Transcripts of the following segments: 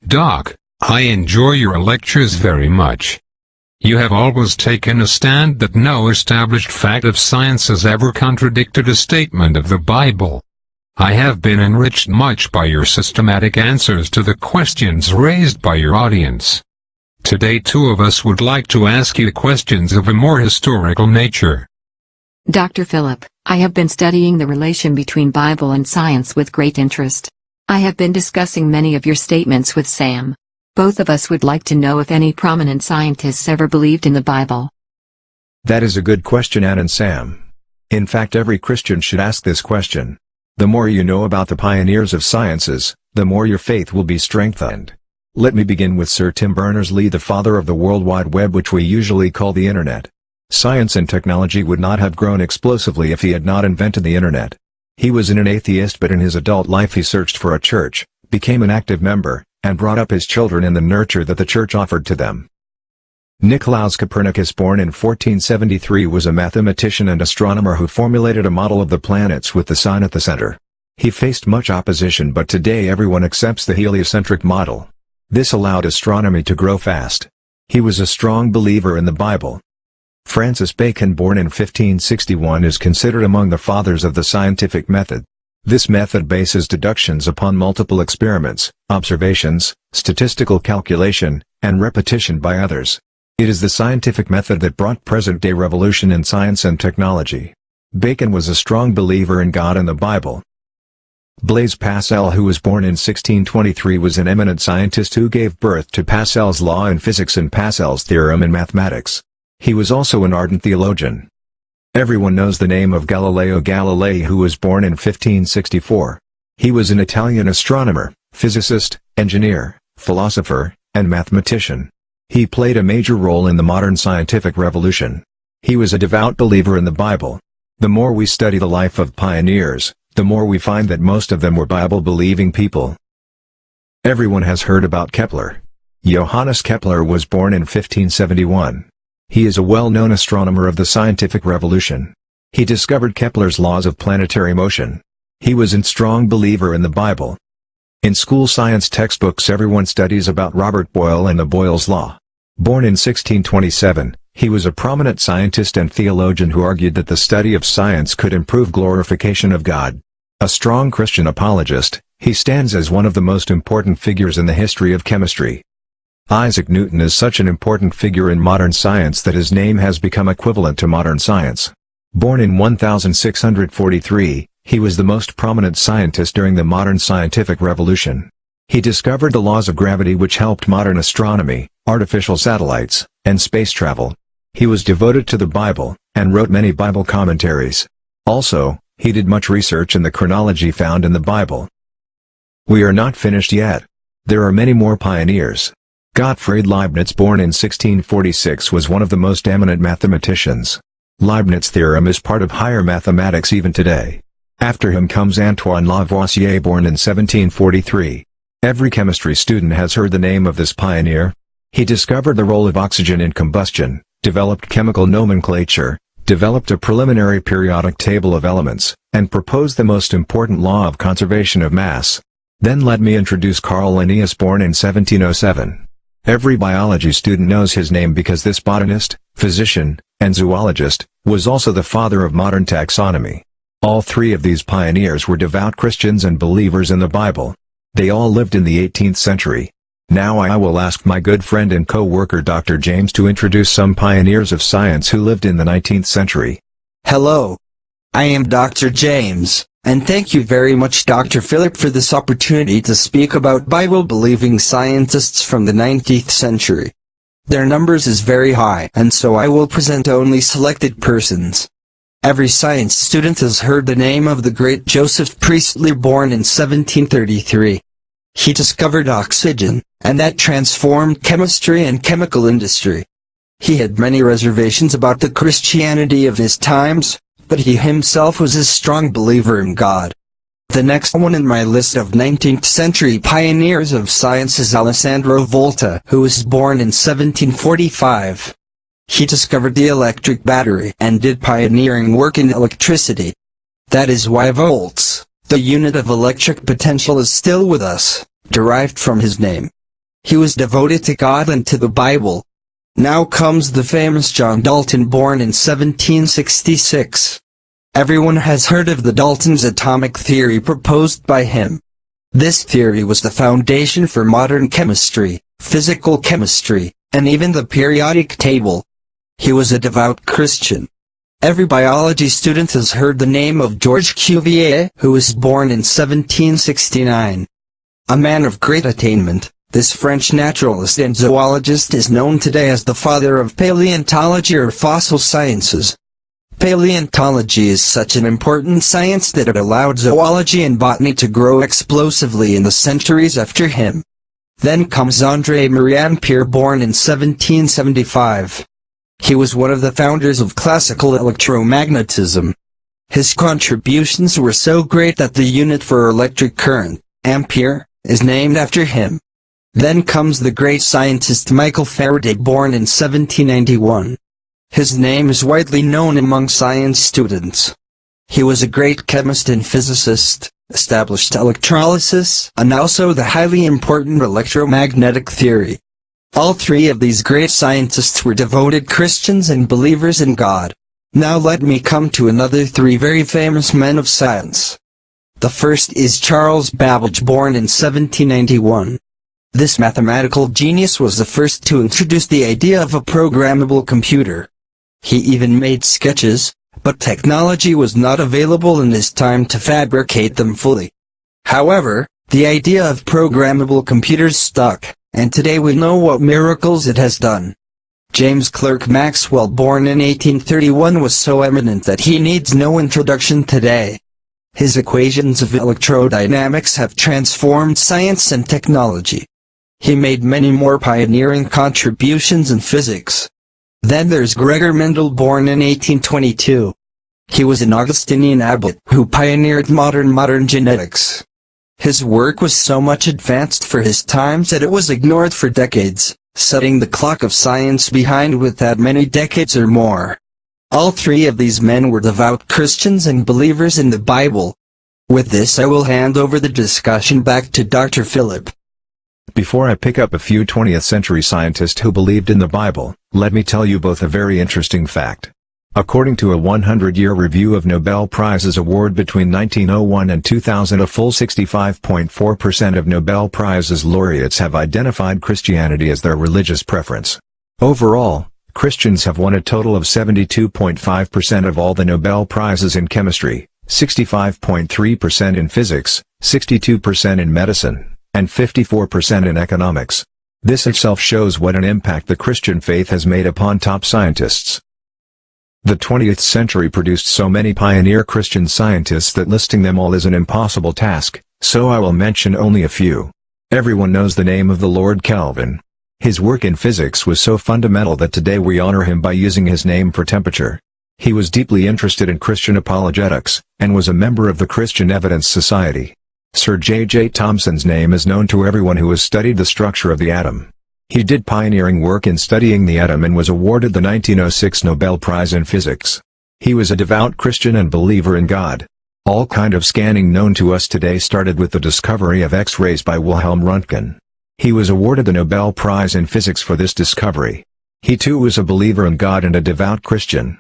Doc, I enjoy your lectures very much. You have always taken a stand that no established fact of science has ever contradicted a statement of the Bible. I have been enriched much by your systematic answers to the questions raised by your audience. Today two of us would like to ask you questions of a more historical nature. Dr. Philip, I have been studying the relation between Bible and science with great interest. I have been discussing many of your statements with Sam. Both of us would like to know if any prominent scientists ever believed in the Bible. That is a good question, Ann and Sam. In fact, every Christian should ask this question. The more you know about the pioneers of sciences, the more your faith will be strengthened. Let me begin with Sir Tim Berners-Lee, the father of the World Wide Web, which we usually call the Internet. Science and technology would not have grown explosively if he had not invented the Internet. He was an atheist, but in his adult life he searched for a church, became an active member, and brought up his children in the nurture that the church offered to them. Nicolaus Copernicus, born in 1473, was a mathematician and astronomer who formulated a model of the planets with the sun at the center. He faced much opposition, but today everyone accepts the heliocentric model. This allowed astronomy to grow fast. He was a strong believer in the Bible. Francis Bacon, born in 1561, is considered among the fathers of the scientific method. This method bases deductions upon multiple experiments, observations, statistical calculation, and repetition by others. It is the scientific method that brought present-day revolution in science and technology. Bacon was a strong believer in God and the Bible. Blaise Pascal, who was born in 1623, was an eminent scientist who gave birth to Pascal's law in physics and Pascal's theorem in mathematics. He was also an ardent theologian. Everyone knows the name of Galileo Galilei, who was born in 1564. He was an Italian astronomer, physicist, engineer, philosopher, and mathematician. He played a major role in the modern scientific revolution. He was a devout believer in the Bible. The more we study the life of pioneers, the more we find that most of them were Bible-believing people. Everyone has heard about Kepler. Johannes Kepler was born in 1571. He is a well-known astronomer of the scientific revolution. He discovered Kepler's laws of planetary motion. He was a strong believer in the Bible. In school science textbooks everyone studies about Robert Boyle and the Boyle's Law. Born in 1627, he was a prominent scientist and theologian who argued that the study of science could improve glorification of God. A strong Christian apologist, he stands as one of the most important figures in the history of chemistry. Isaac Newton is such an important figure in modern science that his name has become equivalent to modern science. Born in 1643, he was the most prominent scientist during the modern scientific revolution. He discovered the laws of gravity which helped modern astronomy, artificial satellites, and space travel. He was devoted to the Bible, and wrote many Bible commentaries. Also, he did much research in the chronology found in the Bible. We are not finished yet. There are many more pioneers. Gottfried Leibniz, born in 1646, was one of the most eminent mathematicians. Leibniz's theorem is part of higher mathematics even today. After him comes Antoine Lavoisier, born in 1743. Every chemistry student has heard the name of this pioneer. He discovered the role of oxygen in combustion, developed chemical nomenclature, developed a preliminary periodic table of elements, and proposed the most important law of conservation of mass. Then let me introduce Carl Linnaeus, born in 1707. Every biology student knows his name because this botanist, physician, and zoologist was also the father of modern taxonomy. All three of these pioneers were devout Christians and believers in the Bible. They all lived in the 18th century. Now I will ask my good friend and co-worker Dr. James to introduce some pioneers of science who lived in the 19th century. Hello. I am Dr. James, and thank you very much Dr. Philip for this opportunity to speak about Bible-believing scientists from the 19th century. Their numbers is very high, and so I will present only selected persons. Every science student has heard the name of the great Joseph Priestley, born in 1733. He discovered oxygen, and that transformed chemistry and chemical industry. He had many reservations about the Christianity of his times, but he himself was a strong believer in God. The next one in my list of 19th century pioneers of science is Alessandro Volta, who was born in 1745. He discovered the electric battery and did pioneering work in electricity. That is why volts, the unit of electric potential, is still with us, derived from his name. He was devoted to God and to the Bible. Now comes the famous John Dalton, born in 1766. Everyone has heard of the Dalton's atomic theory proposed by him. This theory was the foundation for modern chemistry, physical chemistry, and even the periodic table. He was a devout Christian. Every biology student has heard the name of Georges Cuvier, who was born in 1769. A man of great attainment, this French naturalist and zoologist is known today as the father of paleontology or fossil sciences. Paleontology is such an important science that it allowed zoology and botany to grow explosively in the centuries after him. Then comes André-Marie Ampère, born in 1775. He was one of the founders of classical electromagnetism. His contributions were so great that the unit for electric current, ampere, is named after him. Then comes the great scientist Michael Faraday, born in 1791. His name is widely known among science students. He was a great chemist and physicist, established electrolysis, and also the highly important electromagnetic theory. All three of these great scientists were devoted Christians and believers in God. Now let me come to another three very famous men of science. The first is Charles Babbage, born in 1791. This mathematical genius was the first to introduce the idea of a programmable computer. He even made sketches, but technology was not available in his time to fabricate them fully. However, the idea of programmable computers stuck, and today we know what miracles it has done. James Clerk Maxwell, born in 1831, was so eminent that he needs no introduction today. His equations of electrodynamics have transformed science and technology. He made many more pioneering contributions in physics. Then there's Gregor Mendel, born in 1822. He was an Augustinian abbot who pioneered modern genetics. His work was so much advanced for his times that it was ignored for decades, setting the clock of science behind with that many decades or more. All three of these men were devout Christians and believers in the Bible. With this I will hand over the discussion back to Dr. Philip. Before I pick up a few 20th century scientists who believed in the Bible, let me tell you both a very interesting fact. According to a 100-year review of Nobel Prizes award between 1901 and 2000, a full 65.4% of Nobel Prizes laureates have identified Christianity as their religious preference. Overall, Christians have won a total of 72.5% of all the Nobel Prizes in chemistry, 65.3% in physics, 62% in medicine, and 54% in economics. This itself shows what an impact the Christian faith has made upon top scientists. The 20th century produced so many pioneer Christian scientists that listing them all is an impossible task, so I will mention only a few. Everyone knows the name of the Lord Kelvin. His work in physics was so fundamental that today we honor him by using his name for temperature. He was deeply interested in Christian apologetics, and was a member of the Christian Evidence Society. Sir J.J. Thomson's name is known to everyone who has studied the structure of the atom. He did pioneering work in studying the atom and was awarded the 1906 Nobel Prize in Physics. He was a devout Christian and believer in God. All kind of scanning known to us today started with the discovery of X-rays by Wilhelm Röntgen. He was awarded the Nobel Prize in Physics for this discovery. He too was a believer in God and a devout Christian.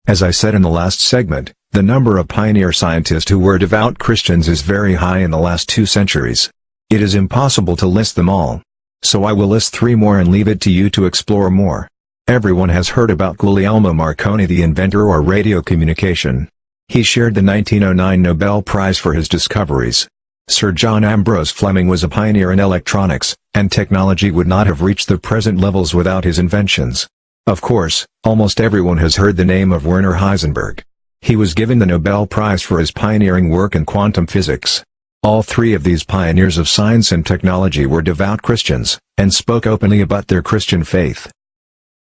As I said in the last segment, the number of pioneer scientists who were devout Christians is very high in the last 2 centuries. It is impossible to list them all. So I will list 3 more and leave it to you to explore more. Everyone has heard about Guglielmo Marconi, the inventor of radio communication. He shared the 1909 Nobel Prize for his discoveries. Sir John Ambrose Fleming was a pioneer in electronics, and technology would not have reached the present levels without his inventions. Of course, almost everyone has heard the name of Werner Heisenberg. He was given the Nobel Prize for his pioneering work in quantum physics. All 3 of these pioneers of science and technology were devout Christians, and spoke openly about their Christian faith.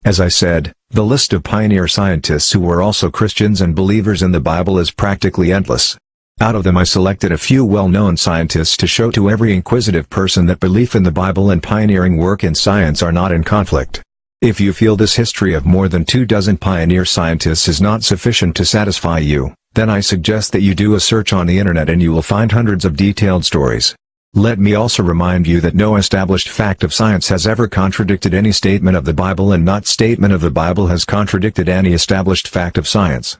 As I said, the list of pioneer scientists who were also Christians and believers in the Bible is practically endless. Out of them I selected a few well-known scientists to show to every inquisitive person that belief in the Bible and pioneering work in science are not in conflict. If you feel this history of more than 24 pioneer scientists is not sufficient to satisfy you, then I suggest that you do a search on the internet and you will find hundreds of detailed stories. Let me also remind you that no established fact of science has ever contradicted any statement of the Bible, and not statement of the Bible has contradicted any established fact of science.